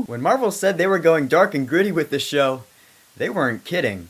When Marvel said they were going dark and gritty with this show, they weren't kidding.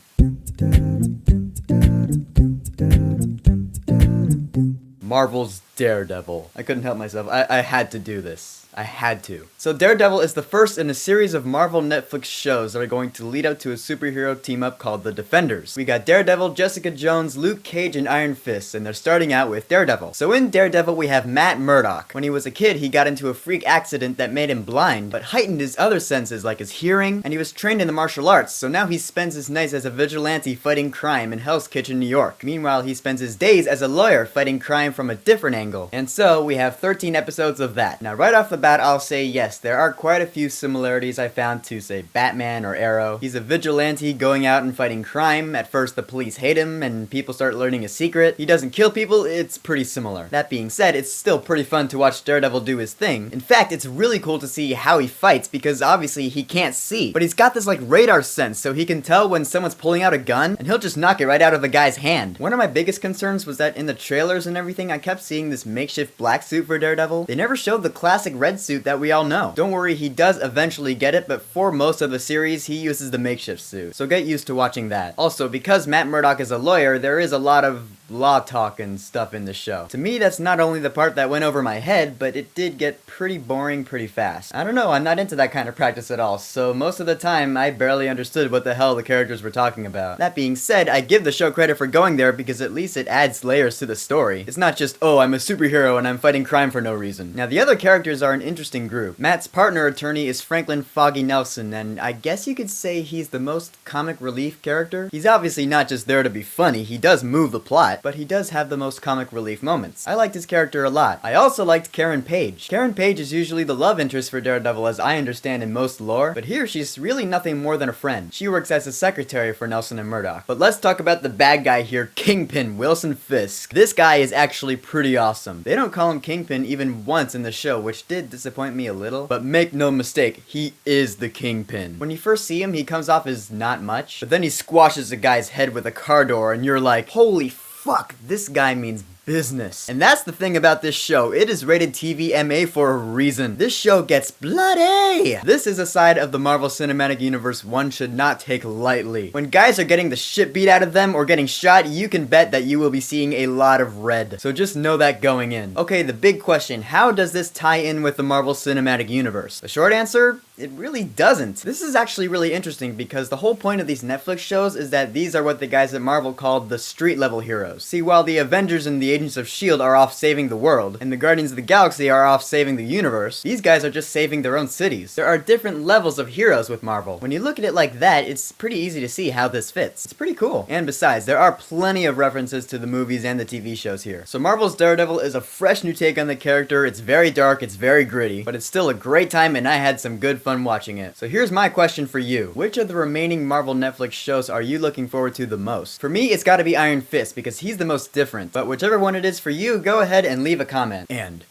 Marvel's Daredevil. I couldn't help myself. I had to do this. I had to. So Daredevil is the first in a series of Marvel Netflix shows that are going to lead up to a superhero team-up called The Defenders. We got Daredevil, Jessica Jones, Luke Cage, and Iron Fist, and they're starting out with Daredevil. So in Daredevil, we have Matt Murdock. When he was a kid, he got into a freak accident that made him blind, but heightened his other senses like his hearing, and he was trained in the martial arts, so now he spends his nights as a vigilante fighting crime in Hell's Kitchen, New York. Meanwhile, he spends his days as a lawyer fighting crime from a different angle. And so, we have 13 episodes of that. Now, right off the bat, I'll say yes, there are quite a few similarities I found to, say, Batman or Arrow. He's a vigilante going out and fighting crime. At first, the police hate him, and people start learning his secret. He doesn't kill people, it's pretty similar. That being said, it's still pretty fun to watch Daredevil do his thing. In fact, it's really cool to see how he fights, because obviously he can't see. But he's got this like radar sense, so he can tell when someone's pulling out a gun, and he'll just knock it right out of the guy's hand. One of my biggest concerns was that in the trailers and everything, I kept seeing this makeshift black suit for Daredevil. They never showed the classic red suit that we all know. Don't worry, he does eventually get it, but for most of the series, he uses the makeshift suit. So get used to watching that. Also, because Matt Murdock is a lawyer, there is a lot of law talk and stuff in the show. To me, that's not only the part that went over my head, but it did get pretty boring pretty fast. I don't know, I'm not into that kind of practice at all, so most of the time, I barely understood what the hell the characters were talking about. That being said, I give the show credit for going there because at least it adds layers to the story. It's not just, oh, I'm a superhero and I'm fighting crime for no reason. Now, the other characters are an interesting group. Matt's partner attorney is Franklin Foggy Nelson, and I guess you could say he's the most comic relief character. He's obviously not just there to be funny, he does move the plot, but he does have the most comic relief moments. I liked his character a lot. I also liked Karen Page. Karen Page is usually the love interest for Daredevil as I understand in most lore, but here she's really nothing more than a friend. She works as a secretary for Nelson and Murdock. But let's talk about the bad guy here, Kingpin, Wilson Fisk. This guy is actually pretty awesome. They don't call him Kingpin even once in the show, which did disappoint me a little, but make no mistake, he is the Kingpin. When you first see him, he comes off as not much, but then he squashes a guy's head with a car door and you're like, holy fuck, this guy means business. And that's the thing about this show. It is rated TV MA for a reason. This show gets bloody! This is a side of the Marvel Cinematic Universe one should not take lightly. When guys are getting the shit beat out of them or getting shot, you can bet that you will be seeing a lot of red. So just know that going in. Okay, the big question, how does this tie in with the Marvel Cinematic Universe? The short answer? It really doesn't. This is actually really interesting because the whole point of these Netflix shows is that these are what the guys at Marvel called the street level heroes. See, while the Avengers and the Agents of S.H.I.E.L.D. are off saving the world, and the Guardians of the Galaxy are off saving the universe, these guys are just saving their own cities. There are different levels of heroes with Marvel. When you look at it like that, it's pretty easy to see how this fits. It's pretty cool. And besides, there are plenty of references to the movies and the TV shows here. So Marvel's Daredevil is a fresh new take on the character. It's very dark, it's very gritty, but it's still a great time and I had some good fun watching it. So here's my question for you. Which of the remaining Marvel Netflix shows are you looking forward to the most? For me, it's gotta be Iron Fist because he's the most different, but whichever one it is for you, go ahead and leave a comment. And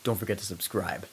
don't forget to subscribe.